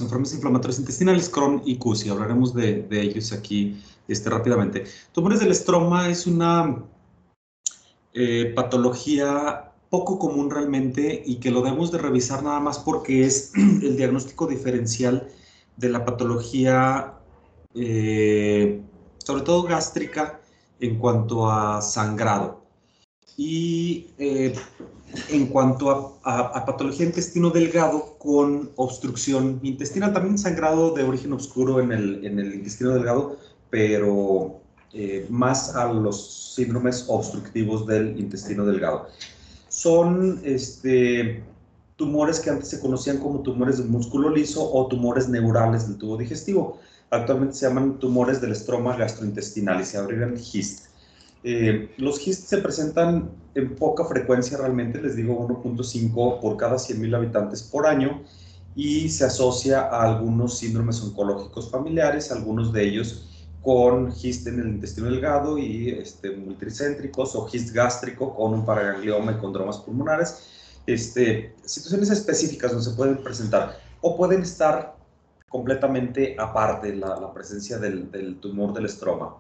enfermedades inflamatorias intestinales, Crohn y CUSI. Hablaremos de ellos aquí rápidamente. Tumores del estroma es una patología poco común realmente y que lo debemos de revisar nada más porque es el diagnóstico diferencial de la patología, sobre todo gástrica, en cuanto a sangrado. Y en cuanto a patología de intestino delgado con obstrucción intestinal, también sangrado de origen oscuro en el intestino delgado, pero más a los síndromes obstructivos del intestino delgado. Son tumores que antes se conocían como tumores del músculo liso o tumores neurales del tubo digestivo. Actualmente se llaman tumores del estroma gastrointestinal y se abrevian GIST. Los GIST se presentan en poca frecuencia realmente, les digo 1.5 por cada 100,000 habitantes por año, y se asocia a algunos síndromes oncológicos familiares, algunos de ellos con GIST en el intestino delgado y multicéntricos, o GIST gástrico con un paraganglioma y condromas pulmonares. Situaciones específicas donde se pueden presentar o pueden estar completamente aparte la presencia del tumor del estroma.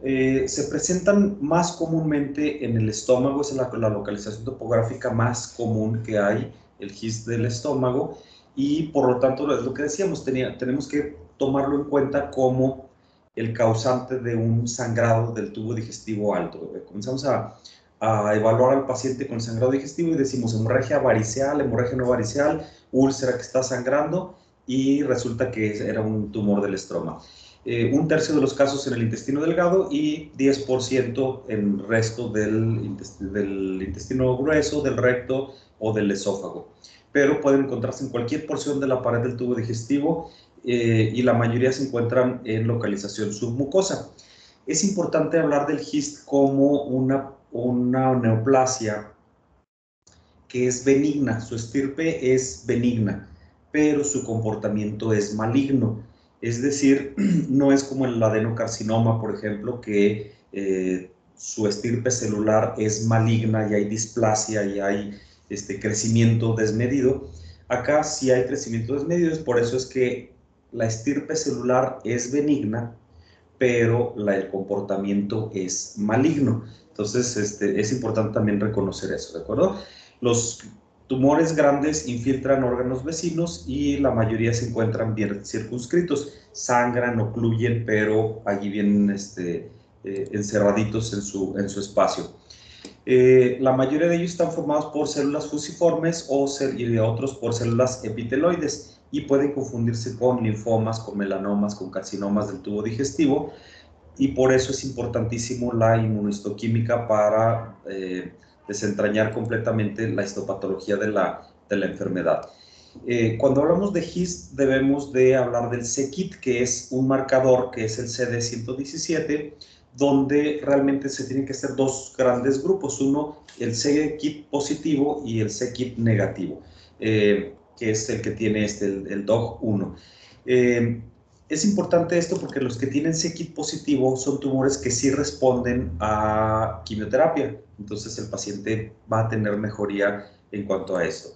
Se presentan más comúnmente en el estómago, es la localización topográfica más común que hay, el GIST del estómago, y por lo tanto es lo que decíamos, tenemos que tomarlo en cuenta como el causante de un sangrado del tubo digestivo alto. Comenzamos a evaluar al paciente con sangrado digestivo y decimos hemorragia variceal, hemorragia no variceal, úlcera que está sangrando, y resulta que era un tumor del estroma. 1/3 de los casos en el intestino delgado y 10% en el resto del intestino grueso, del recto o del esófago. Pero pueden encontrarse en cualquier porción de la pared del tubo digestivo y la mayoría se encuentran en localización submucosa. Es importante hablar del GIST como una neoplasia que es benigna, su estirpe es benigna, pero su comportamiento es maligno. Es decir, no es como el adenocarcinoma, por ejemplo, que su estirpe celular es maligna y hay displasia y hay crecimiento desmedido. Acá sí hay crecimiento desmedido, por eso es que la estirpe celular es benigna, pero el comportamiento es maligno. Entonces, es importante también reconocer eso, ¿de acuerdo? Los tumores grandes infiltran órganos vecinos y la mayoría se encuentran bien circunscritos, sangran, ocluyen, pero allí vienen encerraditos en su espacio. La mayoría de ellos están formados por células fusiformes y otros por células epiteloides y pueden confundirse con linfomas, con melanomas, con carcinomas del tubo digestivo, y por eso es importantísimo la inmunohistoquímica para desentrañar completamente la histopatología de la enfermedad. Cuando hablamos de GIST debemos de hablar del c-KIT, que es un marcador que es el CD117, donde realmente se tienen que hacer dos grandes grupos, uno el c-KIT positivo y el c-KIT negativo, que es el que tiene el DOG1. Es importante esto porque los que tienen c-KIT positivo son tumores que sí responden a quimioterapia, entonces el paciente va a tener mejoría en cuanto a esto.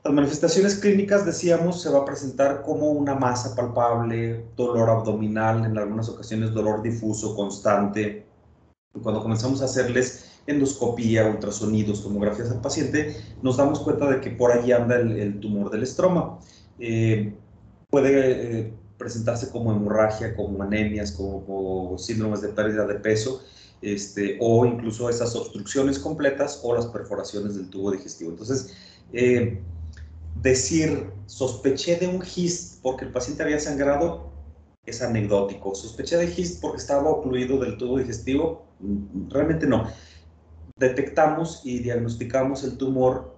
Las manifestaciones clínicas, decíamos, se va a presentar como una masa palpable, dolor abdominal, en algunas ocasiones dolor difuso, constante. Cuando comenzamos a hacerles endoscopía, ultrasonidos, tomografías al paciente, nos damos cuenta de que por allí anda el tumor del estroma. Puede presentarse como hemorragia, como anemias, como síndromes de pérdida de peso, o incluso esas obstrucciones completas o las perforaciones del tubo digestivo. Entonces, decir sospeché de un GIST porque el paciente había sangrado es anecdótico. Sospeché de GIST porque estaba ocluido del tubo digestivo, realmente no. Detectamos y diagnosticamos el tumor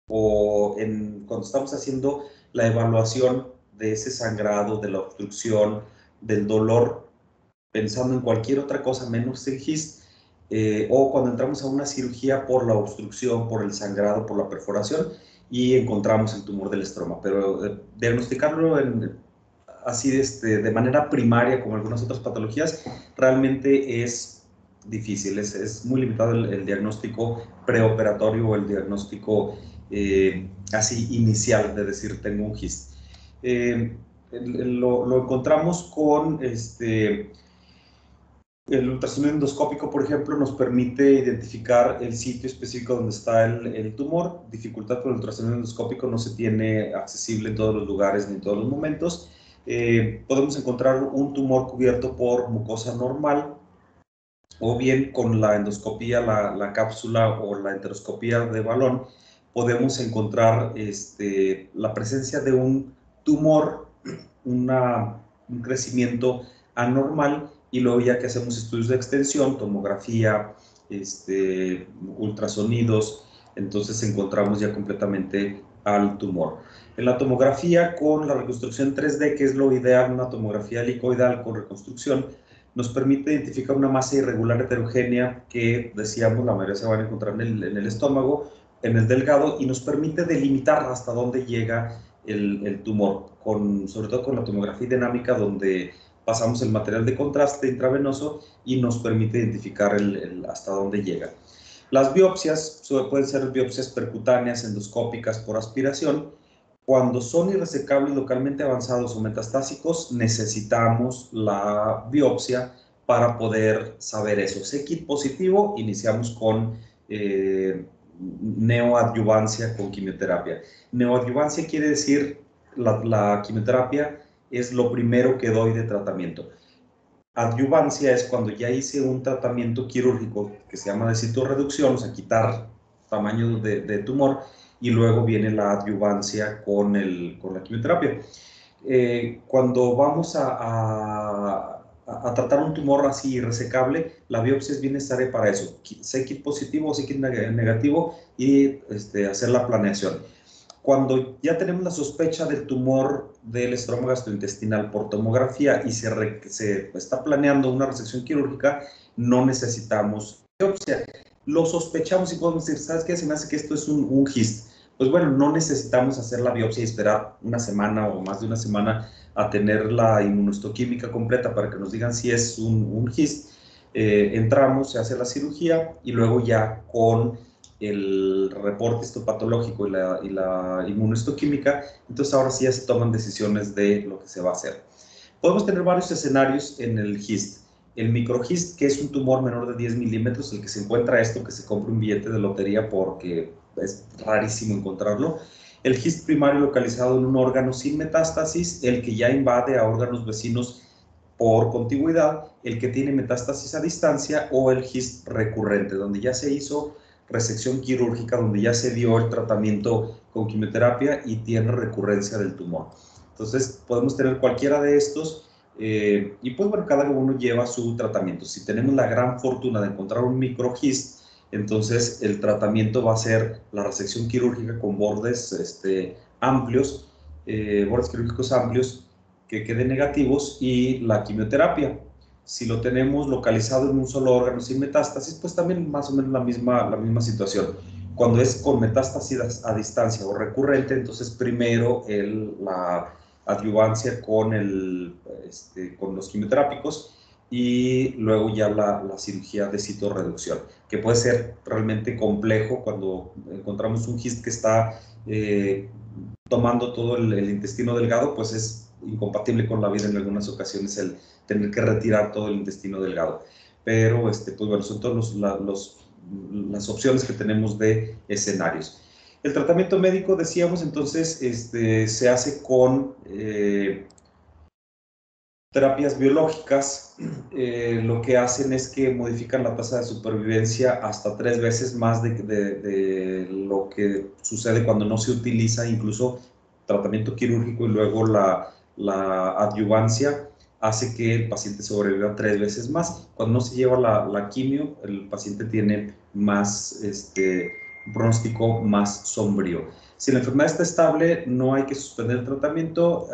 cuando estamos haciendo la evaluación de ese sangrado, de la obstrucción, del dolor, pensando en cualquier otra cosa menos el GIST, o cuando entramos a una cirugía por la obstrucción, por el sangrado, por la perforación, y encontramos el tumor del estroma. Pero diagnosticarlo así de manera primaria, como algunas otras patologías, realmente es difícil, es muy limitado el diagnóstico preoperatorio o el diagnóstico así inicial de decir tengo un GIST. lo encontramos con el ultrasonido endoscópico, por ejemplo, nos permite identificar el sitio específico donde está el tumor. Dificultad con el ultrasonido endoscópico no se tiene accesible en todos los lugares ni en todos los momentos. Podemos encontrar un tumor cubierto por mucosa normal, o bien con la endoscopía, la cápsula o la enteroscopía de balón, podemos encontrar la presencia de un tumor, un crecimiento anormal, y luego ya que hacemos estudios de extensión, tomografía, ultrasonidos, entonces encontramos ya completamente al tumor. En la tomografía con la reconstrucción 3D, que es lo ideal, una tomografía helicoidal con reconstrucción, nos permite identificar una masa irregular heterogénea que, decíamos, la mayoría se van a encontrar en el estómago, en el delgado, y nos permite delimitar hasta dónde llega el tumor, sobre todo con la tomografía dinámica, donde pasamos el material de contraste intravenoso y nos permite identificar hasta dónde llega. Las biopsias pueden ser biopsias percutáneas, endoscópicas, por aspiración. Cuando son irresecables, localmente avanzados o metastásicos, necesitamos la biopsia para poder saber eso. C-kit positivo, iniciamos con neoadyuvancia con quimioterapia. Neoadyuvancia quiere decir la quimioterapia es lo primero que doy de tratamiento. Adyuvancia es cuando ya hice un tratamiento quirúrgico que se llama de citorreducción, o sea, quitar tamaño de tumor, y luego viene la adyuvancia con la quimioterapia. Cuando vamos a tratar un tumor así irresecable, la biopsia es bien necesaria para eso, C-kit positivo o C-kit negativo, y hacer la planeación. Cuando ya tenemos la sospecha del tumor del estroma gastrointestinal por tomografía y se está planeando una resección quirúrgica, no necesitamos biopsia. Lo sospechamos y podemos decir, ¿sabes qué? Se me hace que esto es un GIST. Pues bueno, no necesitamos hacer la biopsia y esperar una semana o más de una semana a tener la inmunohistoquímica completa para que nos digan si es un GIST. Entramos, se hace la cirugía y luego ya con el reporte histopatológico y la inmunohistoquímica, entonces ahora sí ya se toman decisiones de lo que se va a hacer. Podemos tener varios escenarios en el GIST. El microgist, que es un tumor menor de 10 milímetros, el que se encuentra esto, que se compra un billete de lotería porque es rarísimo encontrarlo. El GIST primario localizado en un órgano sin metástasis, el que ya invade a órganos vecinos por contigüidad, el que tiene metástasis a distancia, o el GIST recurrente, donde ya se hizo resección quirúrgica, donde ya se dio el tratamiento con quimioterapia y tiene recurrencia del tumor. Entonces, podemos tener cualquiera de estos y pues bueno, cada uno lleva su tratamiento. Si tenemos la gran fortuna de encontrar un microgist, entonces el tratamiento va a ser la resección quirúrgica con bordes amplios, bordes quirúrgicos amplios que queden negativos, y la quimioterapia. Si lo tenemos localizado en un solo órgano sin metástasis, pues también más o menos la misma situación. Cuando es con metástasis a distancia o recurrente, entonces primero la adyuvancia con los quimioterápicos, y luego ya la cirugía de citorreducción, que puede ser realmente complejo cuando encontramos un GIST que está tomando todo el intestino delgado, pues es incompatible con la vida en algunas ocasiones el tener que retirar todo el intestino delgado. Pero, pues bueno, son todas las opciones que tenemos de escenarios. El tratamiento médico, decíamos, entonces, se hace con terapias biológicas. Lo que hacen es que modifican la tasa de supervivencia hasta 3 veces más de lo que sucede cuando no se utiliza incluso tratamiento quirúrgico, y luego la adyuvancia hace que el paciente sobreviva 3 veces más. Cuando no se lleva la quimio, el paciente tiene más, un pronóstico más sombrío. Si la enfermedad está estable, no hay que suspender el tratamiento,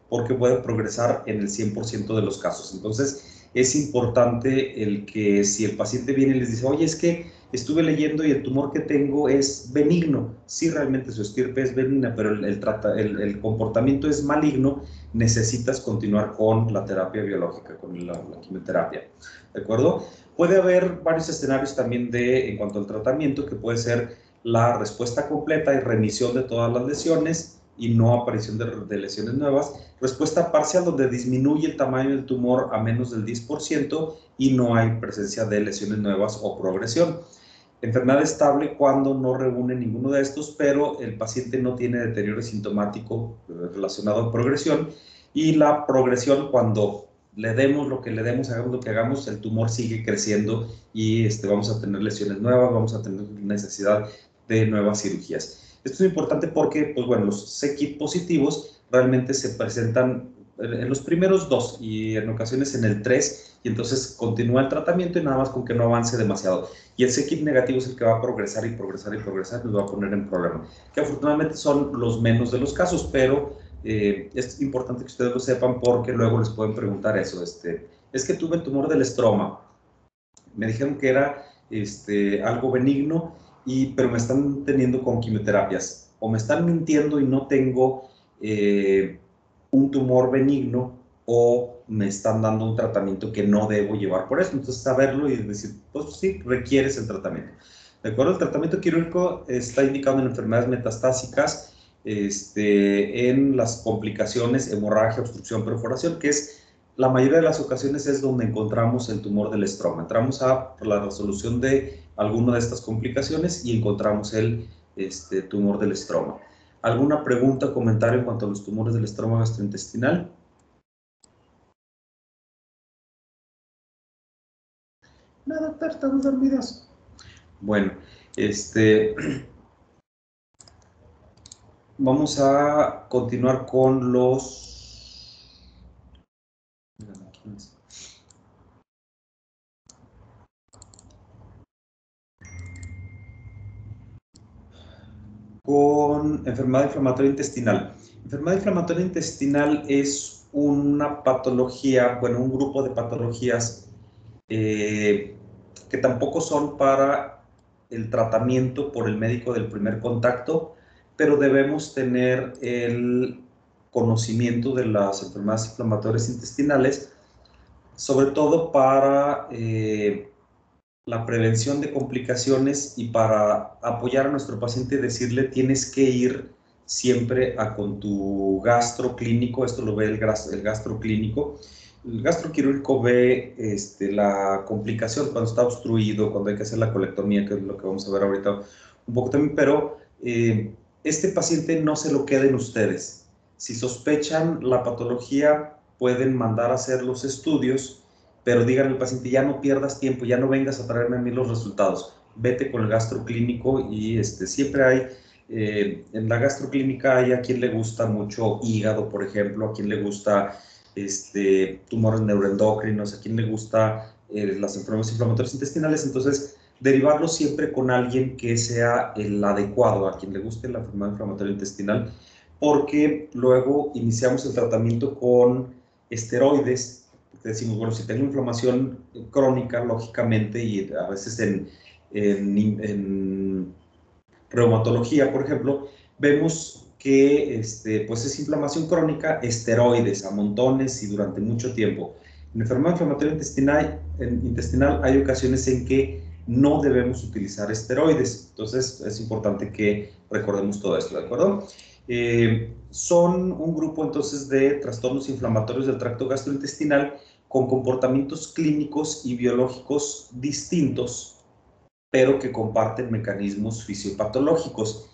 porque puede progresar en el 100% de los casos. Entonces, es importante el que si el paciente viene y les dice, oye, es que estuve leyendo y el tumor que tengo es benigno. Sí, realmente su estirpe es benigna, pero el comportamiento es maligno, necesitas continuar con la terapia biológica, con la quimioterapia. ¿De acuerdo? Puede haber varios escenarios también en cuanto al tratamiento, que puede ser la respuesta completa y remisión de todas las lesiones, y no aparición de lesiones nuevas. Respuesta parcial, donde disminuye el tamaño del tumor a menos del 10% y no hay presencia de lesiones nuevas o progresión. Enfermedad estable cuando no reúne ninguno de estos, pero el paciente no tiene deterioro sintomático relacionado a progresión, y la progresión cuando le demos lo que le demos, hagamos lo que hagamos, el tumor sigue creciendo y vamos a tener lesiones nuevas, vamos a tener necesidad de nuevas cirugías. Esto es importante porque, pues bueno, los c-KIT positivos realmente se presentan en los primeros 2 y en ocasiones en el 3, y entonces continúa el tratamiento y nada más con que no avance demasiado. Y el c-KIT negativo es el que va a progresar y progresar y progresar, nos va a poner en problema, que afortunadamente son los menos de los casos, pero es importante que ustedes lo sepan porque luego les pueden preguntar eso. Es que tuve el tumor del estroma, me dijeron que era algo benigno, pero me están teniendo con quimioterapias, o me están mintiendo y no tengo un tumor benigno, o me están dando un tratamiento que no debo llevar por eso. Entonces, saberlo y decir, pues sí, requieres el tratamiento. ¿De acuerdo? El tratamiento quirúrgico está indicado en enfermedades metastásicas, en las complicaciones, hemorragia, obstrucción, perforación, que es la mayoría de las ocasiones es donde encontramos el tumor del estroma. Entramos a la resolución de alguna de estas complicaciones y encontramos el tumor del estroma. ¿Alguna pregunta o comentario en cuanto a los tumores del estroma gastrointestinal? Nada, doctor, estamos dormidos. Bueno, vamos a continuar con los... con enfermedad inflamatoria intestinal. Enfermedad inflamatoria intestinal es una patología, bueno, un grupo de patologías que tampoco son para el tratamiento por el médico del primer contacto, pero debemos tener el conocimiento de las enfermedades inflamatorias intestinales, sobre todo para la prevención de complicaciones y para apoyar a nuestro paciente, decirle tienes que ir siempre con tu gastro clínico. Esto lo ve el gastro clínico. El gastro quirúrgico ve la complicación cuando está obstruido, cuando hay que hacer la colectomía, que es lo que vamos a ver ahorita un poco también, pero este paciente no se lo queden ustedes. Si sospechan la patología, pueden mandar a hacer los estudios, pero díganle al paciente, ya no pierdas tiempo, ya no vengas a traerme a mí los resultados, vete con el gastroclínico. Y siempre hay, en la gastroclínica hay a quien le gusta mucho hígado, por ejemplo, a quien le gusta tumores neuroendocrinos, a quien le gusta las enfermedades inflamatorias intestinales. Entonces, derivarlo siempre con alguien que sea el adecuado, a quien le guste la enfermedad inflamatoria intestinal, porque luego iniciamos el tratamiento con esteroides. Decimos, bueno, si tengo inflamación crónica, lógicamente, y a veces en reumatología, por ejemplo, vemos que pues es inflamación crónica, esteroides a montones y durante mucho tiempo. En enfermedad inflamatoria intestinal hay ocasiones en que no debemos utilizar esteroides. Entonces, es importante que recordemos todo esto, ¿de acuerdo? Son un grupo entonces de trastornos inflamatorios del tracto gastrointestinal con comportamientos clínicos y biológicos distintos, pero que comparten mecanismos fisiopatológicos.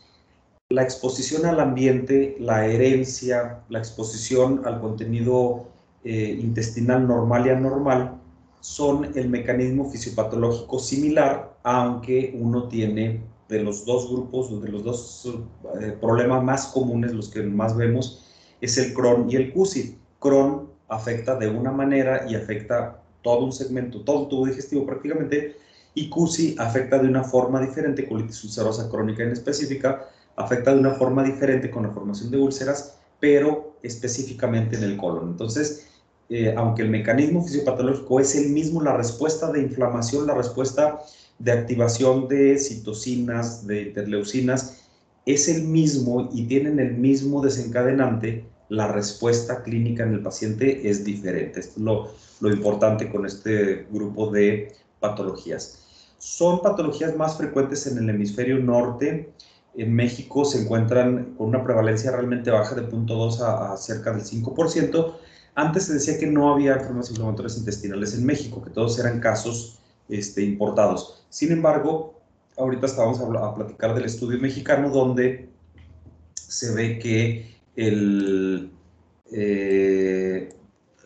La exposición al ambiente, la herencia, la exposición al contenido intestinal normal y anormal son el mecanismo fisiopatológico similar, aunque uno tiene de los dos grupos, de los dos problemas más comunes, los que más vemos, es el Crohn y el CUSI. Crohn afecta de una manera y afecta todo un segmento, todo el tubo digestivo prácticamente, y CUSI afecta de una forma diferente, colitis ulcerosa crónica en específica, afecta de una forma diferente con la formación de úlceras, pero específicamente en el colon. Entonces, aunque el mecanismo fisiopatológico es el mismo, la respuesta de inflamación, la respuesta de activación de citocinas, de interleucinas, es el mismo y tienen el mismo desencadenante, la respuesta clínica en el paciente es diferente. Esto es lo importante con este grupo de patologías. Son patologías más frecuentes en el hemisferio norte, En México se encuentran con una prevalencia realmente baja de 0.2 a cerca del 5%. Antes se decía que no había enfermedades inflamatorias intestinales en México, que todos eran casos importados. Sin embargo, ahorita estábamos a platicar del estudio mexicano, donde se ve que el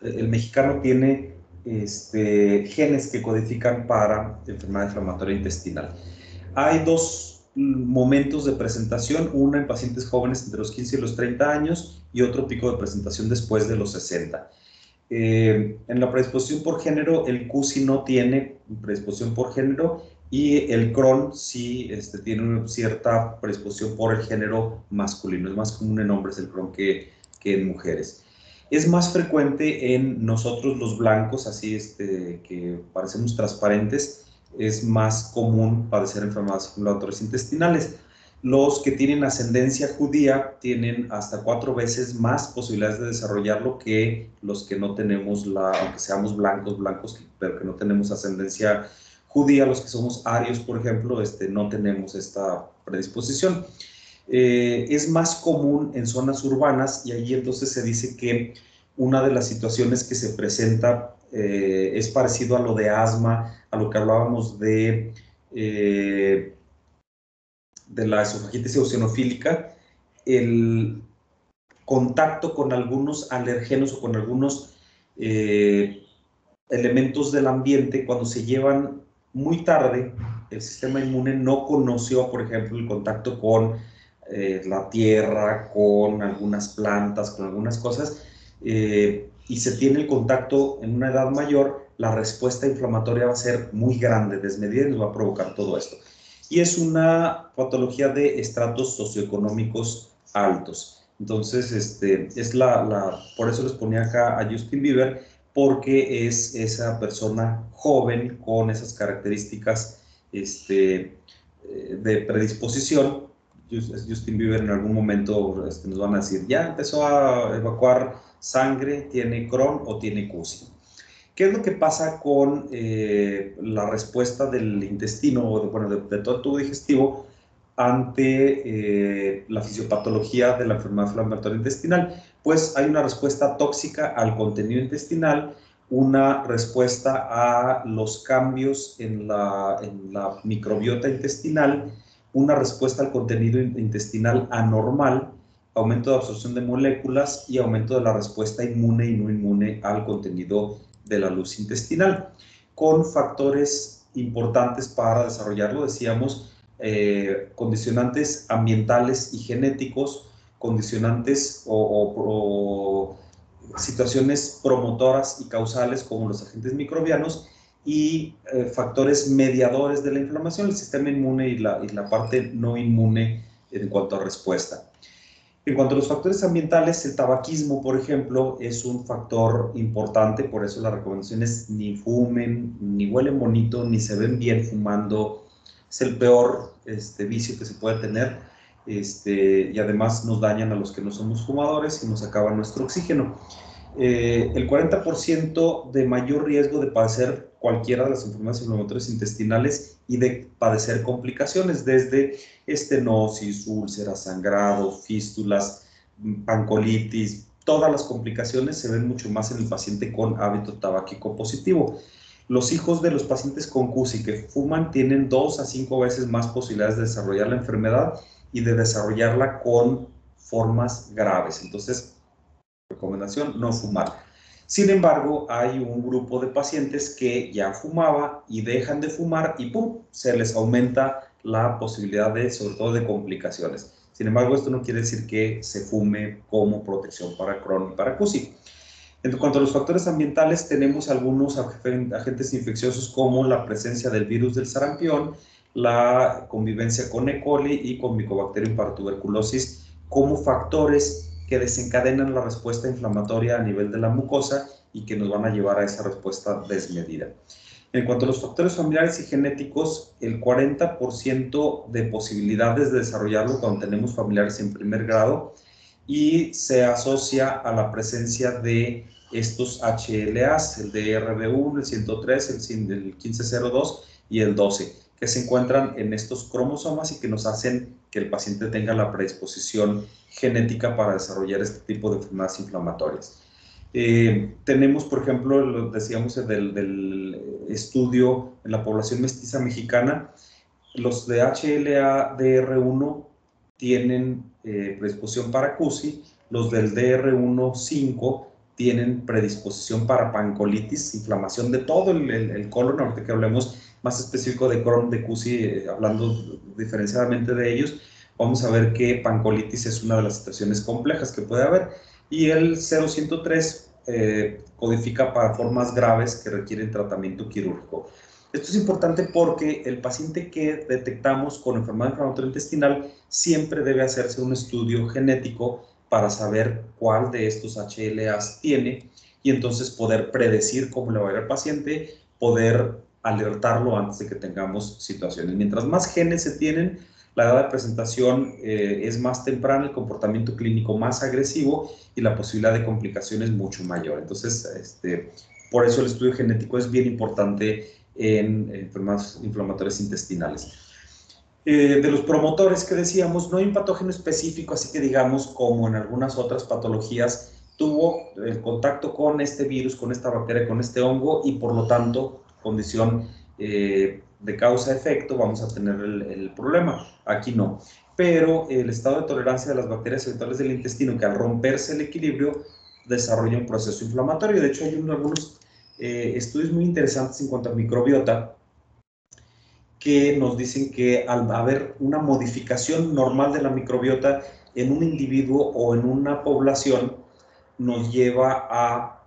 mexicano tiene genes que codifican para enfermedad inflamatoria intestinal. Hay dos momentos de presentación, una en pacientes jóvenes entre los 15 y los 30 años y otro pico de presentación después de los 60. En la predisposición por género, el CUSI no tiene predisposición por género y el Crohn sí tiene una cierta predisposición por el género masculino. Es más común en hombres el Crohn que en mujeres. Es más frecuente en nosotros los blancos, así que parecemos transparentes, es más común padecer enfermedades inflamatorias intestinales. Los que tienen ascendencia judía tienen hasta 4 veces más posibilidades de desarrollarlo que los que no tenemos, aunque seamos blancos, pero que no tenemos ascendencia judía. Los que somos arios, por ejemplo, no tenemos esta predisposición. Es más común en zonas urbanas y allí entonces se dice que una de las situaciones que se presenta es parecido a lo de asma, a lo que hablábamos de la esofagitis eosinofílica, el contacto con algunos alergenos o con algunos elementos del ambiente, cuando se llevan muy tarde, el sistema inmune no conoció, por ejemplo, el contacto con la tierra, con algunas plantas, con algunas cosas, y se tiene el contacto en una edad mayor, la respuesta inflamatoria va a ser muy grande, desmedida, y nos va a provocar todo esto. Y es una patología de estratos socioeconómicos altos. Entonces, por eso les ponía acá a Justin Bieber, porque es esa persona joven con esas características de predisposición. Justin Bieber en algún momento nos van a decir, ya empezó a evacuar sangre, tiene Crohn o tiene CUSI. ¿Qué es lo que pasa con la respuesta del intestino o de todo el tubo digestivo ante la fisiopatología de la enfermedad inflamatoria intestinal? Pues hay una respuesta tóxica al contenido intestinal, una respuesta a los cambios en la microbiota intestinal, una respuesta al contenido intestinal anormal, aumento de absorción de moléculas y aumento de la respuesta inmune y no inmune al contenido de la luz intestinal, con factores importantes para desarrollarlo, decíamos, condicionantes ambientales y genéticos, condicionantes o situaciones promotoras y causales como los agentes microbianos y factores mediadores de la inflamación, el sistema inmune y la parte no inmune en cuanto a respuesta. En cuanto a los factores ambientales, el tabaquismo, por ejemplo, es un factor importante, por eso la recomendación es ni fumen, ni huelen bonito, ni se ven bien fumando. Es el peor vicio que se puede tener y además nos dañan a los que no somos fumadores y nos acaban nuestro oxígeno. El 40% de mayor riesgo de padecer cualquiera de las enfermedades inflamatorias intestinales y de padecer complicaciones, desde estenosis, úlceras, sangrado, fístulas, pancolitis. Todas las complicaciones se ven mucho más en el paciente con hábito tabáquico positivo. Los hijos de los pacientes con CUSI que fuman tienen 2 a 5 veces más posibilidades de desarrollar la enfermedad y de desarrollarla con formas graves. Entonces, recomendación, no fumar. Sin embargo, hay un grupo de pacientes que ya fumaba y dejan de fumar y ¡pum!, se les aumenta la posibilidad sobre todo de complicaciones. Sin embargo, esto no quiere decir que se fume como protección para Crohn y para CUSI. En cuanto a los factores ambientales, tenemos algunos agentes infecciosos como la presencia del virus del sarampión, la convivencia con E. coli y con Mycobacterium para tuberculosis como factores que desencadenan la respuesta inflamatoria a nivel de la mucosa y que nos van a llevar a esa respuesta desmedida. En cuanto a los factores familiares y genéticos, el 40% de posibilidades de desarrollarlo cuando tenemos familiares en primer grado y se asocia a la presencia de estos HLAs, el DRB1, el 103, el 1502 y el 12. que se encuentran en estos cromosomas y que nos hacen que el paciente tenga la predisposición genética para desarrollar este tipo de enfermedades inflamatorias. Tenemos, por ejemplo, lo decíamos del estudio en la población mestiza mexicana, los de HLA-DR1 tienen predisposición para CUSI, los del DR1-5 tienen predisposición para pancolitis, inflamación de todo el colon. Ahorita que hablemos más específico de Crohn, de CUSI, hablando diferenciadamente de ellos, vamos a ver que pancolitis es una de las situaciones complejas que puede haber. Y el 0103 codifica para formas graves que requieren tratamiento quirúrgico. Esto es importante porque el paciente que detectamos con enfermedad inflamatoria intestinal siempre debe hacerse un estudio genético para saber cuál de estos HLAs tiene y entonces poder predecir cómo le va a ir al paciente, poder alertarlo antes de que tengamos situaciones. Mientras más genes se tienen, la edad de presentación es más temprana, el comportamiento clínico más agresivo y la posibilidad de complicaciones mucho mayor. Entonces, por eso el estudio genético es bien importante en enfermedades inflamatorias intestinales. De los promotores que decíamos, no hay un patógeno específico, así que digamos, como en algunas otras patologías, tuvo el contacto con este virus, con esta bacteria, con este hongo, y por lo tanto, condición de causa-efecto, vamos a tener el problema. Aquí no. Pero el estado de tolerancia de las bacterias eventuales del intestino, que al romperse el equilibrio, desarrolla un proceso inflamatorio. De hecho, hay algunos estudios muy interesantes en cuanto a microbiota, que nos dicen que al haber una modificación normal de la microbiota en un individuo o en una población, nos lleva a,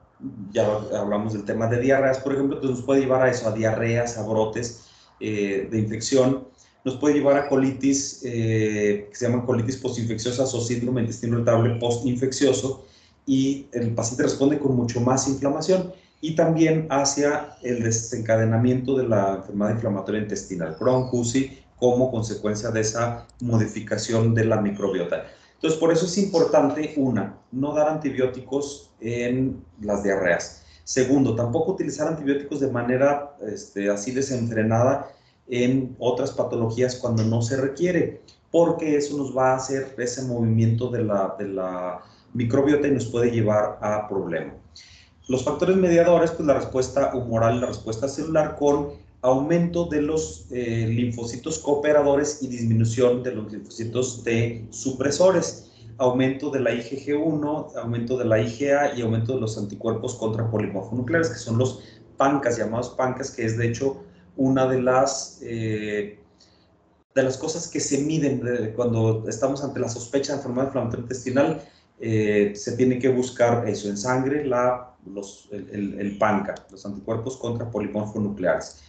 ya hablamos del tema de diarreas, por ejemplo, entonces nos puede llevar a eso, a diarreas, a brotes de infección, nos puede llevar a colitis, que se llama colitis postinfecciosa o síndrome de intestino irritable postinfeccioso, y el paciente responde con mucho más inflamación, y también hacia el desencadenamiento de la enfermedad inflamatoria intestinal, Crohn, CUSI, como consecuencia de esa modificación de la microbiota. Entonces, por eso es importante, no dar antibióticos en las diarreas. Segundo, tampoco utilizar antibióticos de manera así desenfrenada en otras patologías cuando no se requiere, porque eso nos va a hacer ese movimiento de la microbiota y nos puede llevar a problemas. Los factores mediadores, pues la respuesta humoral, la respuesta celular, con aumento de los linfocitos cooperadores y disminución de los linfocitos T supresores, aumento de la IgG1, aumento de la IgA y aumento de los anticuerpos contra polimorfonucleares, que son los PANCAS, llamados PANCAS, que es de hecho una de las cosas que se miden cuando estamos ante la sospecha de enfermedad inflamatoria intestinal. Se tiene que buscar eso en sangre, el PANCA, los anticuerpos contra polimorfonucleares.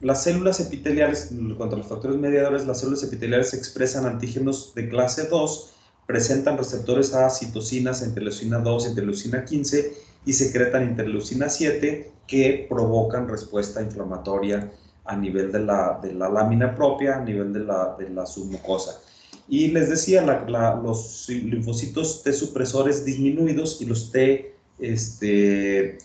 Las células epiteliales, contra los factores mediadores, las células epiteliales expresan antígenos de clase 2, presentan receptores a citocinas, interleucina 2, interleucina 15 y secretan interleucina 7 que provocan respuesta inflamatoria a nivel de la lámina propia, a nivel de la submucosa. Y les decía, los linfocitos T supresores disminuidos y los T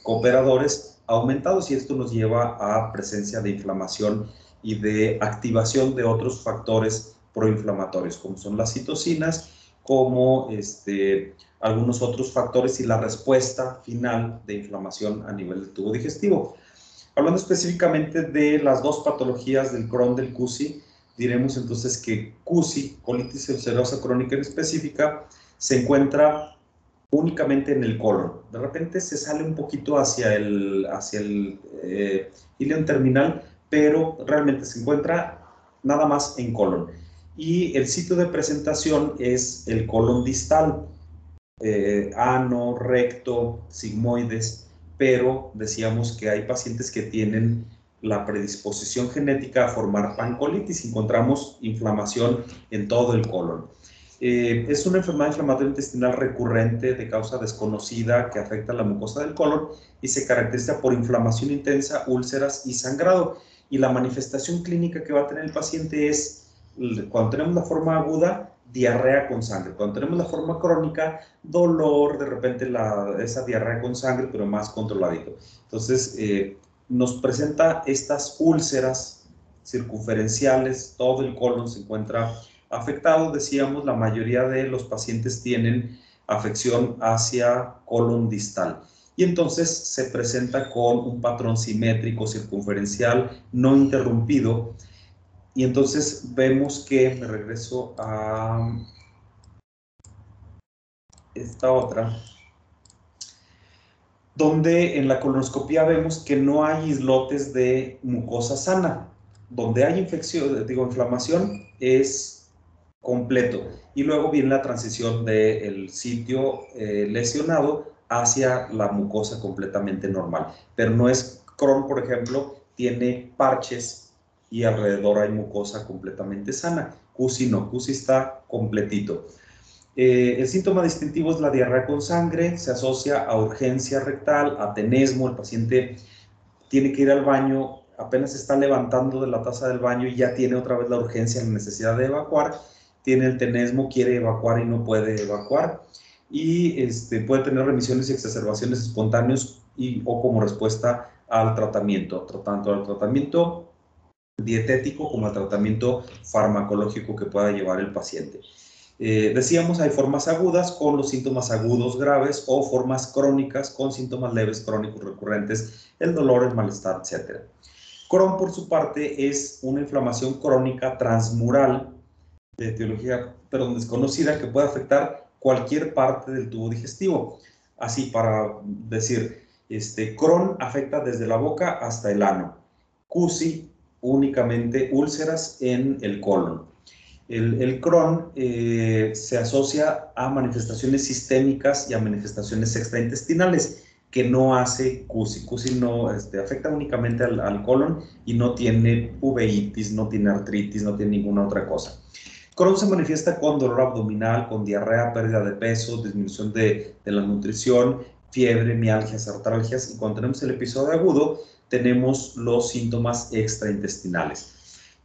cooperadores aumentados, y esto nos lleva a presencia de inflamación y de activación de otros factores proinflamatorios, como son las citocinas, como algunos otros factores y la respuesta final de inflamación a nivel del tubo digestivo. Hablando específicamente de las dos patologías del Crohn, del CUSI, diremos entonces que CUSI, colitis ulcerosa crónica en específica, se encuentra únicamente en el colon. De repente se sale un poquito hacia el ileón terminal, pero realmente se encuentra nada más en colon. Y el sitio de presentación es el colon distal, ano, recto, sigmoides, pero decíamos que hay pacientes que tienen la predisposición genética a formar pancolitis y encontramos inflamación en todo el colon. Es una enfermedad inflamatoria intestinal recurrente de causa desconocida que afecta a la mucosa del colon y se caracteriza por inflamación intensa, úlceras y sangrado. Y la manifestación clínica que va a tener el paciente es, cuando tenemos la forma aguda, diarrea con sangre. Cuando tenemos la forma crónica, dolor, de repente esa diarrea con sangre, pero más controladito. Entonces, nos presenta estas úlceras circunferenciales, todo el colon se encuentra afectado. Decíamos, la mayoría de los pacientes tienen afección hacia colon distal. Y entonces se presenta con un patrón simétrico circunferencial no interrumpido. Y entonces vemos que, me regreso a esta otra, donde en la colonoscopia vemos que no hay islotes de mucosa sana. Donde hay inflamación es completo. Y luego viene la transición del sitio lesionado hacia la mucosa completamente normal. Pero no es Crohn, por ejemplo, tiene parches y alrededor hay mucosa completamente sana. CUSI no, CUSI está completito. El síntoma distintivo es la diarrea con sangre, se asocia a urgencia rectal, a tenesmo, el paciente tiene que ir al baño, apenas se está levantando de la taza del baño y ya tiene otra vez la urgencia, la necesidad de evacuar, tiene el tenesmo, quiere evacuar y no puede evacuar, y puede tener remisiones y exacerbaciones espontáneas o como respuesta al tratamiento, tanto al tratamiento dietético como al tratamiento farmacológico que pueda llevar el paciente. Decíamos, hay formas agudas con los síntomas agudos graves o formas crónicas con síntomas leves crónicos recurrentes, el dolor, el malestar, etc. Crohn, por su parte, es una inflamación crónica transmural de etiología, pero desconocida, que puede afectar cualquier parte del tubo digestivo. Así, para decir, Crohn afecta desde la boca hasta el ano. CUSI, únicamente úlceras en el colon. El Crohn se asocia a manifestaciones sistémicas y a manifestaciones extraintestinales que no hace CUSI. CUSI no afecta únicamente al colon y no tiene uveitis, no tiene artritis, no tiene ninguna otra cosa. Crohn se manifiesta con dolor abdominal, con diarrea, pérdida de peso, disminución de la nutrición, fiebre, mialgias, artralgias, y cuando tenemos el episodio agudo tenemos los síntomas extraintestinales.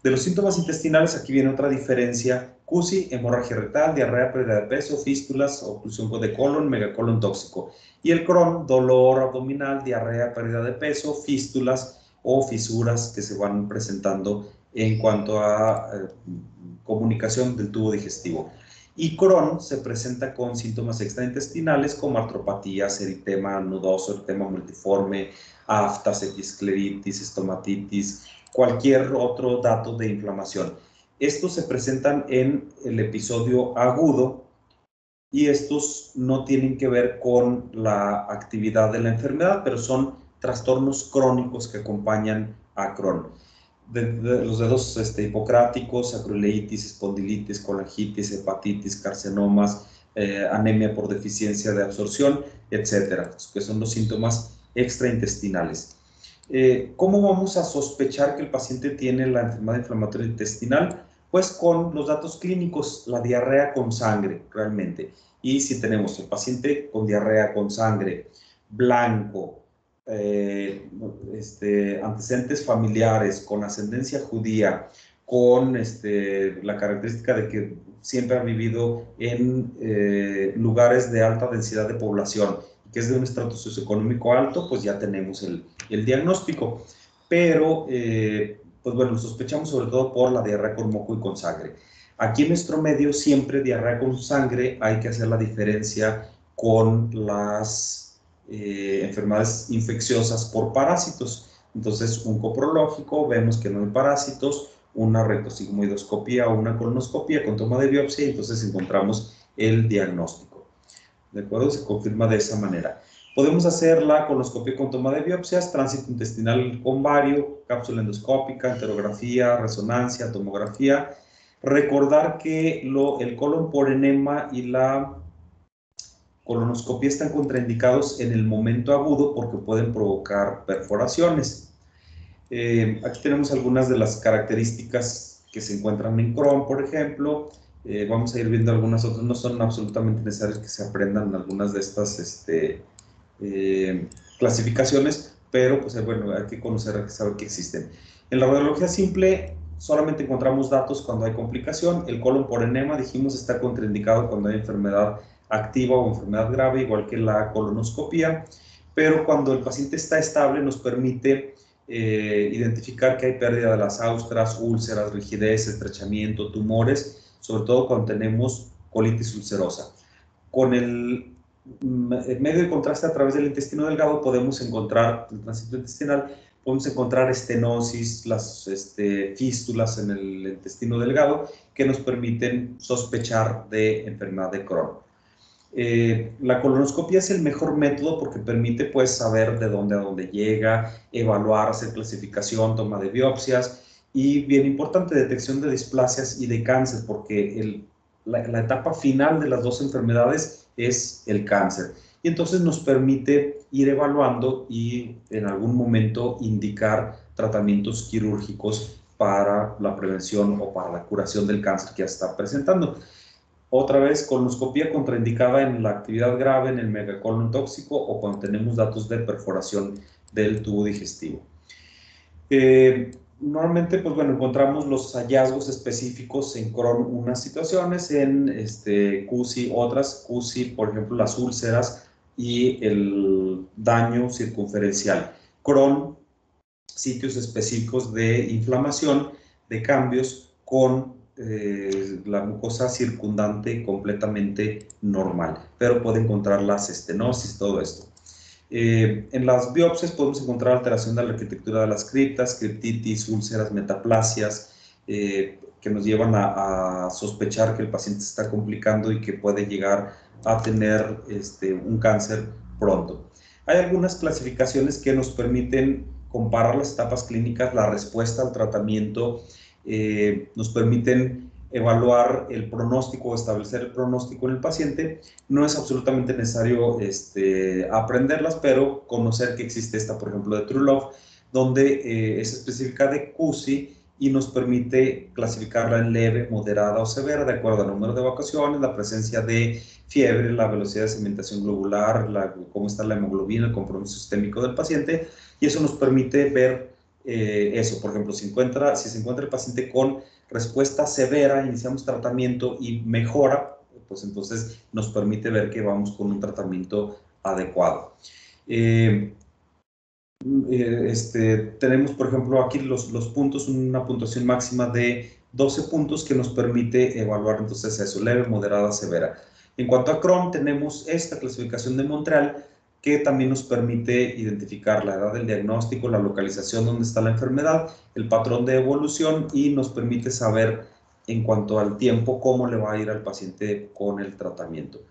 De los síntomas intestinales, aquí viene otra diferencia: CUSI, hemorragia rectal, diarrea, pérdida de peso, fístulas, oclusión de colon, megacolon tóxico. Y el Crohn, dolor abdominal, diarrea, pérdida de peso, fístulas o fisuras que se van presentando en cuanto a comunicación del tubo digestivo. Y Crohn se presenta con síntomas extraintestinales como artropatías, eritema nodoso, eritema multiforme, aftas, episcleritis, estomatitis, cualquier otro dato de inflamación. Estos se presentan en el episodio agudo y estos no tienen que ver con la actividad de la enfermedad, pero son trastornos crónicos que acompañan a Crohn. Los dedos hipocráticos, acroleitis, espondilitis, colangitis, hepatitis, carcinomas, anemia por deficiencia de absorción, etcétera, que son los síntomas extraintestinales. ¿Cómo vamos a sospechar que el paciente tiene la enfermedad inflamatoria intestinal? Pues con los datos clínicos, la diarrea con sangre, realmente. Y si tenemos el paciente con diarrea con sangre, blanco, antecedentes familiares, con ascendencia judía, con la característica de que siempre ha vivido en lugares de alta densidad de población, que es de un estrato socioeconómico alto, pues ya tenemos el diagnóstico. Pero, pues bueno, lo sospechamos sobre todo por la diarrea con moco y con sangre. Aquí en nuestro medio, siempre diarrea con sangre, hay que hacer la diferencia con las enfermedades infecciosas por parásitos. Entonces, un coprológico, vemos que no hay parásitos, una rectosigmoidoscopía o una colonoscopía con toma de biopsia, y entonces encontramos el diagnóstico. ¿De acuerdo? Se confirma de esa manera. Podemos hacer la colonoscopia con toma de biopsias, tránsito intestinal con vario, cápsula endoscópica, enterografía, resonancia, tomografía. Recordar que el colon por enema y la colonoscopia están contraindicados en el momento agudo porque pueden provocar perforaciones. Aquí tenemos algunas de las características que se encuentran en Crohn, por ejemplo. Vamos a ir viendo algunas otras, no son absolutamente necesarias que se aprendan algunas de estas clasificaciones, pero pues bueno, hay que conocer, hay que saber que existen. En la radiología simple solamente encontramos datos cuando hay complicación. El colon por enema, dijimos, está contraindicado cuando hay enfermedad activa o enfermedad grave, igual que la colonoscopia, pero cuando el paciente está estable nos permite identificar que hay pérdida de las austras, úlceras, rigidez, estrechamiento, tumores, sobre todo cuando tenemos colitis ulcerosa. Con el medio de contraste a través del intestino delgado podemos encontrar, el tránsito intestinal, podemos encontrar estenosis, las fístulas en el intestino delgado que nos permiten sospechar de enfermedad de Crohn. La colonoscopia es el mejor método porque permite pues saber de dónde a dónde llega, evaluar, hacer clasificación, toma de biopsias y, bien importante, detección de displasias y de cáncer, porque la etapa final de las dos enfermedades es el cáncer. Y entonces nos permite ir evaluando y en algún momento indicar tratamientos quirúrgicos para la prevención o para la curación del cáncer que ya está presentando. Otra vez, colonoscopia contraindicada en la actividad grave, en el megacolon tóxico o cuando tenemos datos de perforación del tubo digestivo. Normalmente, pues bueno, encontramos los hallazgos específicos en Crohn unas situaciones, en CUSI otras, CUSI, por ejemplo, las úlceras y el daño circunferencial. Crohn, sitios específicos de inflamación, de cambios con la mucosa circundante completamente normal, pero puede encontrar las estenosis, todo esto. En las biopsias podemos encontrar alteración de la arquitectura de las criptas, criptitis, úlceras, metaplasias, que nos llevan a sospechar que el paciente se está complicando y que puede llegar a tener un cáncer pronto. Hay algunas clasificaciones que nos permiten comparar las etapas clínicas, la respuesta al tratamiento, nos permiten evaluar el pronóstico o establecer el pronóstico en el paciente. No es absolutamente necesario aprenderlas, pero conocer que existe esta, por ejemplo, de True-Love, donde es específica de CUSI y nos permite clasificarla en leve, moderada o severa, de acuerdo al número de evacuaciones, la presencia de fiebre, la velocidad de sedimentación globular, cómo está la hemoglobina, el compromiso sistémico del paciente, y eso nos permite ver eso. Por ejemplo, si se encuentra el paciente con respuesta severa, iniciamos tratamiento y mejora, pues entonces nos permite ver que vamos con un tratamiento adecuado. Tenemos, por ejemplo, aquí los puntos, una puntuación máxima de 12 puntos que nos permite evaluar entonces eso, leve, moderada, severa. En cuanto a Crohn, tenemos esta clasificación de Montreal que también nos permite identificar la edad del diagnóstico, la localización donde está la enfermedad, el patrón de evolución y nos permite saber en cuanto al tiempo cómo le va a ir al paciente con el tratamiento.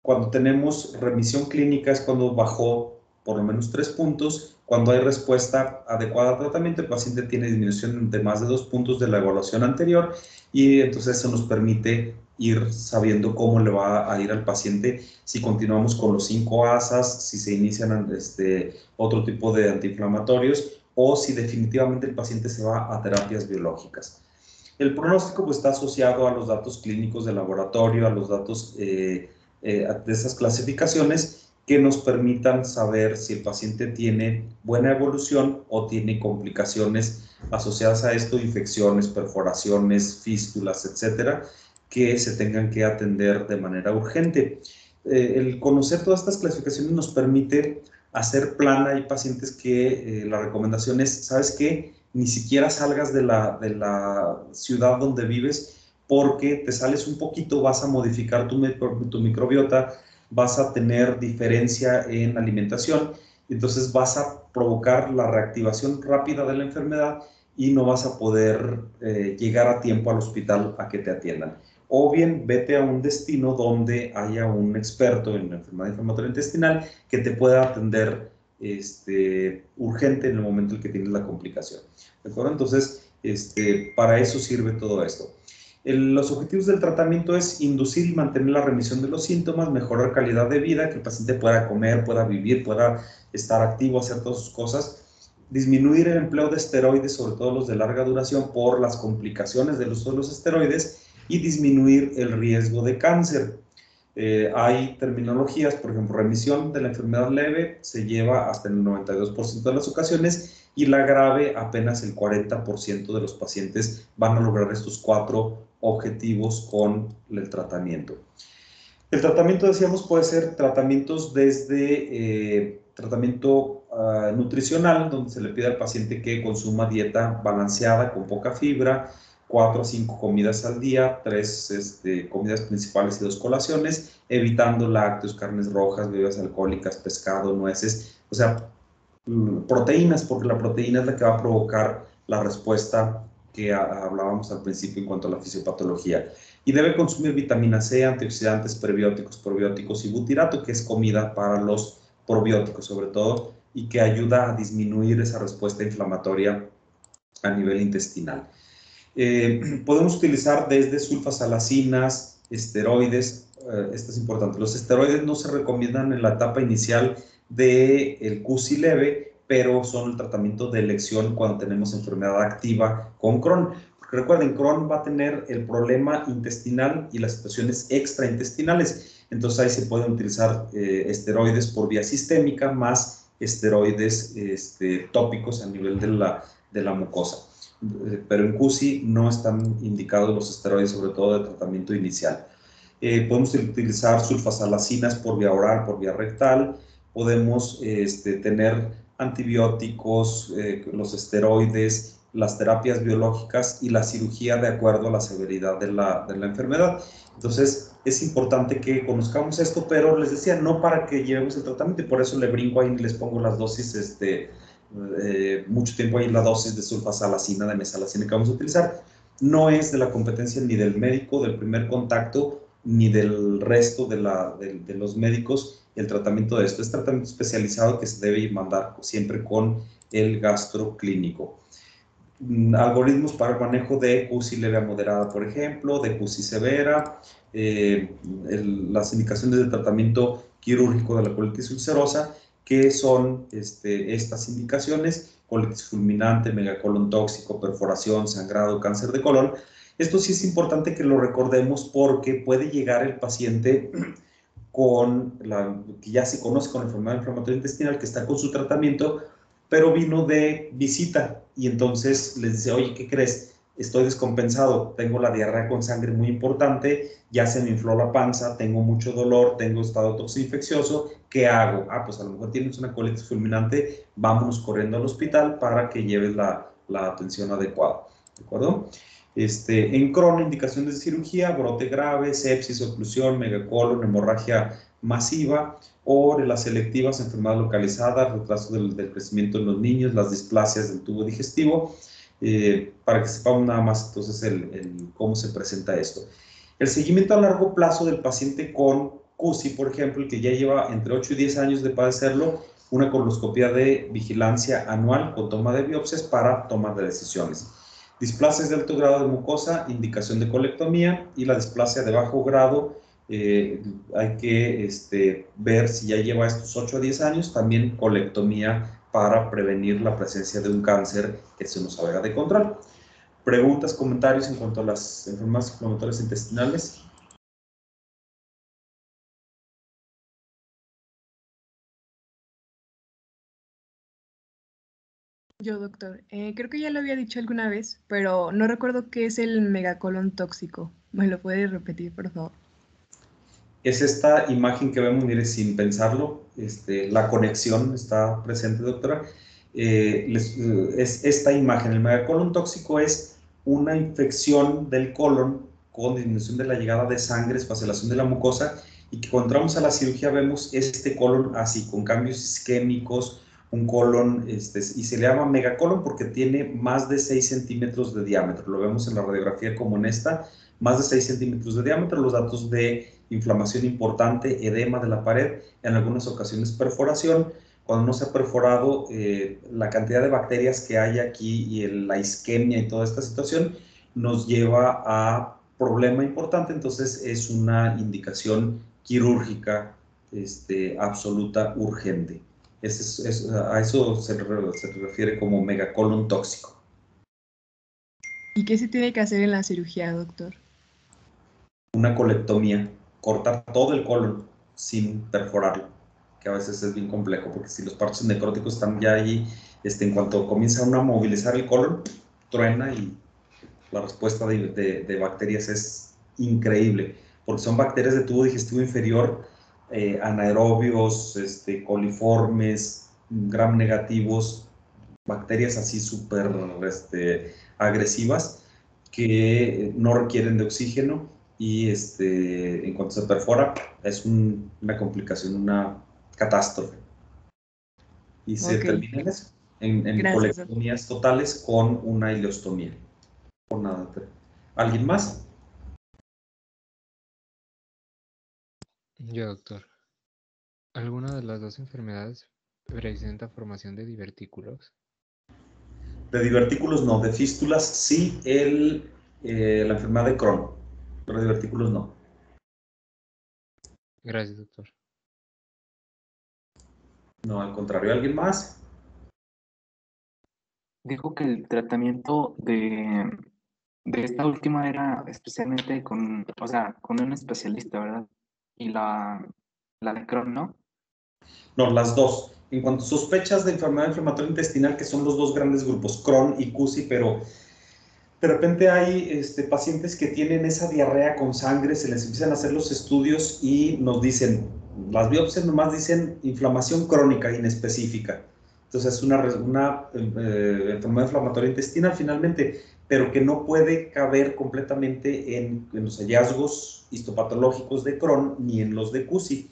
Cuando tenemos remisión clínica es cuando bajó por lo menos 3 puntos. Cuando hay respuesta adecuada al tratamiento, el paciente tiene disminución de más de 2 puntos de la evaluación anterior y entonces eso nos permite ir sabiendo cómo le va a ir al paciente si continuamos con los 5 ASAs, si se inician otro tipo de antiinflamatorios o si definitivamente el paciente se va a terapias biológicas. El pronóstico pues, está asociado a los datos clínicos de laboratorio, a los datos de esas clasificaciones que nos permitan saber si el paciente tiene buena evolución o tiene complicaciones asociadas a esto, infecciones, perforaciones, fístulas, etcétera, que se tengan que atender de manera urgente. El conocer todas estas clasificaciones nos permite hacer plan. Hay pacientes que la recomendación es, ¿sabes qué? Ni siquiera salgas de la ciudad donde vives porque te sales un poquito, vas a modificar tu microbiota, vas a tener diferencia en alimentación, entonces vas a provocar la reactivación rápida de la enfermedad y no vas a poder llegar a tiempo al hospital a que te atiendan. O bien vete a un destino donde haya un experto en enfermedad inflamatoria intestinal que te pueda atender urgente en el momento en que tienes la complicación. ¿De acuerdo? Entonces, para eso sirve todo esto. Los objetivos del tratamiento es inducir y mantener la remisión de los síntomas, mejorar calidad de vida, que el paciente pueda comer, pueda vivir, pueda estar activo, hacer todas sus cosas, disminuir el empleo de esteroides, sobre todo los de larga duración, por las complicaciones del uso de los esteroides y disminuir el riesgo de cáncer. Hay terminologías, por ejemplo, remisión de la enfermedad leve se lleva hasta el 92% de las ocasiones y la grave apenas el 40% de los pacientes van a lograr estos 4 objetivos con el tratamiento. El tratamiento, decíamos, puede ser tratamientos desde tratamiento nutricional, donde se le pide al paciente que consuma dieta balanceada, con poca fibra, 4 a 5 comidas al día, 3 comidas principales y 2 colaciones, evitando lácteos, carnes rojas, bebidas alcohólicas, pescado, nueces, o sea, proteínas, porque la proteína es la que va a provocar la respuesta que hablábamos al principio en cuanto a la fisiopatología. Y debe consumir vitamina C, antioxidantes, prebióticos, probióticos y butirato, que es comida para los probióticos sobre todo, y que ayuda a disminuir esa respuesta inflamatoria a nivel intestinal. Podemos utilizar desde sulfasalacinas, esteroides, esto es importante, los esteroides no se recomiendan en la etapa inicial del CUSI leve, pero son el tratamiento de elección cuando tenemos enfermedad activa con Crohn. Porque recuerden, Crohn va a tener el problema intestinal y las situaciones extraintestinales, entonces ahí se pueden utilizar esteroides por vía sistémica más esteroides tópicos a nivel de la mucosa. Pero en CUSI no están indicados los esteroides, sobre todo de tratamiento inicial. Podemos utilizar sulfasalacinas por vía oral, por vía rectal, podemos tener antibióticos, los esteroides, las terapias biológicas y la cirugía de acuerdo a la severidad de la enfermedad. Entonces, es importante que conozcamos esto, pero les decía, no para que llevemos el tratamiento, y por eso le brinco ahí y les pongo las dosis mucho tiempo ahí la dosis de sulfasalacina, de mesalacina que vamos a utilizar. No es de la competencia ni del médico del primer contacto, ni del resto de los médicos el tratamiento de esto. Es tratamiento especializado que se debe mandar siempre con el gastroclínico. Algoritmos para el manejo de CUSI leve a moderada, por ejemplo, de CUSI severa, las indicaciones de tratamiento quirúrgico de la colitis ulcerosa, que son estas indicaciones: colitis fulminante, megacolon tóxico, perforación, sangrado, cáncer de colon. Esto sí es importante que lo recordemos porque puede llegar el paciente que ya se conoce con la enfermedad inflamatoria intestinal, que está con su tratamiento, pero vino de visita y entonces les dice, oye, ¿qué crees? Estoy descompensado, tengo la diarrea con sangre muy importante, ya se me infló la panza, tengo mucho dolor, tengo estado toxinfeccioso, ¿qué hago? Ah, pues a lo mejor tienes una colitis fulminante, vámonos corriendo al hospital para que lleves la atención adecuada, ¿de acuerdo? En Crohn, indicaciones de cirugía: brote grave, sepsis, oclusión, megacolon, hemorragia masiva, o las selectivas, enfermedad localizada, retraso del crecimiento en los niños, las displasias del tubo digestivo, para que sepamos nada más entonces cómo se presenta esto. El seguimiento a largo plazo del paciente con CUSI, por ejemplo, el que ya lleva entre 8 y 10 años de padecerlo, una colonoscopia de vigilancia anual con toma de biopsias para toma de decisiones. Displasias de alto grado de mucosa, indicación de colectomía, y la displasia de bajo grado, hay que ver si ya lleva estos 8 a 10 años, también colectomía para prevenir la presencia de un cáncer que se nos salga de control. ¿Preguntas, comentarios en cuanto a las enfermedades inflamatorias intestinales? Yo, doctor, creo que ya lo había dicho alguna vez, pero no recuerdo qué es el megacolon tóxico. ¿Me lo puede repetir, por favor? Es esta imagen que vemos, mire, sin pensarlo, la conexión está presente, doctora. Es esta imagen. El megacolon tóxico es una infección del colon con disminución de la llegada de sangre, esfacelación de la mucosa, y que cuando entramos a la cirugía vemos este colon así, con cambios isquémicos, un colon, y se le llama megacolon porque tiene más de 6 centímetros de diámetro. Lo vemos en la radiografía como en esta, más de 6 centímetros de diámetro, los datos de inflamación importante, edema de la pared, en algunas ocasiones perforación. Cuando no se ha perforado, la cantidad de bacterias que hay aquí y la isquemia y toda esta situación nos lleva a problema importante, entonces es una indicación quirúrgica absoluta, urgente. A eso se refiere como megacolon tóxico. ¿Y qué se tiene que hacer en la cirugía, doctor? Una colectomía, cortar todo el colon sin perforarlo, que a veces es bien complejo, porque si los partos necróticos están ya ahí, en cuanto comienza uno a movilizar el colon, truena y la respuesta de bacterias es increíble. porque son bacterias de tubo digestivo inferior, anaerobios, coliformes, gram negativos, bacterias así súper agresivas que no requieren de oxígeno y en cuanto se perfora es una complicación, una catástrofe. Y se termina en eso, en colectomías totales con una ileostomía. Por nada. ¿Alguien más? Yo, doctor. ¿Alguna de las dos enfermedades presenta formación de divertículos? De divertículos no, de fístulas sí, la enfermedad de Crohn, pero de divertículos no. Gracias, doctor. No, al contrario. ¿Alguien más? Dijo que el tratamiento de esta última era especialmente con, o sea, con un especialista, ¿verdad? Y la de Crohn, ¿no? No, las dos. En cuanto a sospechas de enfermedad inflamatoria intestinal, que son los dos grandes grupos, Crohn y CUSI, pero de repente hay pacientes que tienen esa diarrea con sangre, se les empiezan a hacer los estudios y nos dicen, las biopsias nomás dicen inflamación crónica inespecífica. Entonces es una enfermedad inflamatoria intestinal finalmente, pero que no puede caber completamente en los hallazgos histopatológicos de Crohn ni en los de CUSI.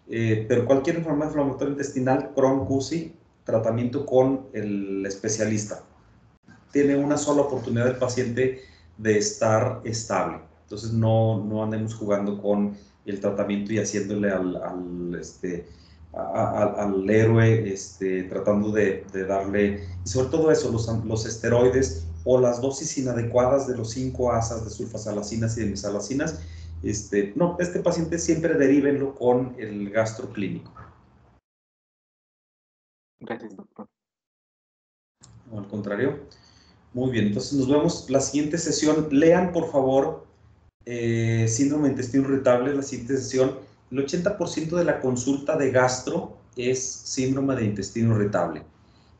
Pero cualquier enfermedad inflamatoria intestinal, Crohn, CUSI, tratamiento con el especialista. Tiene una sola oportunidad el paciente de estar estable. Entonces no andemos jugando con el tratamiento y haciéndole al héroe, tratando de darle, y sobre todo eso, los esteroides o las dosis inadecuadas de los 5 ASAs de sulfasalacinas y de mesalacinas. No, este paciente siempre derívenlo con el gastro clínico. Gracias, doctor. No, al contrario. Muy bien, entonces nos vemos la siguiente sesión. Lean, por favor, síndrome de intestino irritable, la siguiente sesión. El 80% de la consulta de gastro es síndrome de intestino irritable.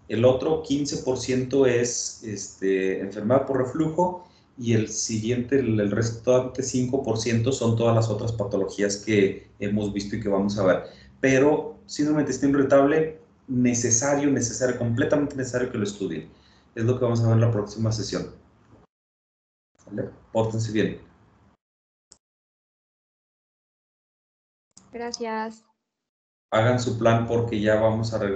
El otro 15% es enfermedad por reflujo y el siguiente, el restante 5% son todas las otras patologías que hemos visto y que vamos a ver. Pero síndrome de intestino irritable, necesario, completamente necesario que lo estudien. Es lo que vamos a ver en la próxima sesión. ¿Vale? Pórtense bien. Gracias. Hagan su plan porque ya vamos a regresar.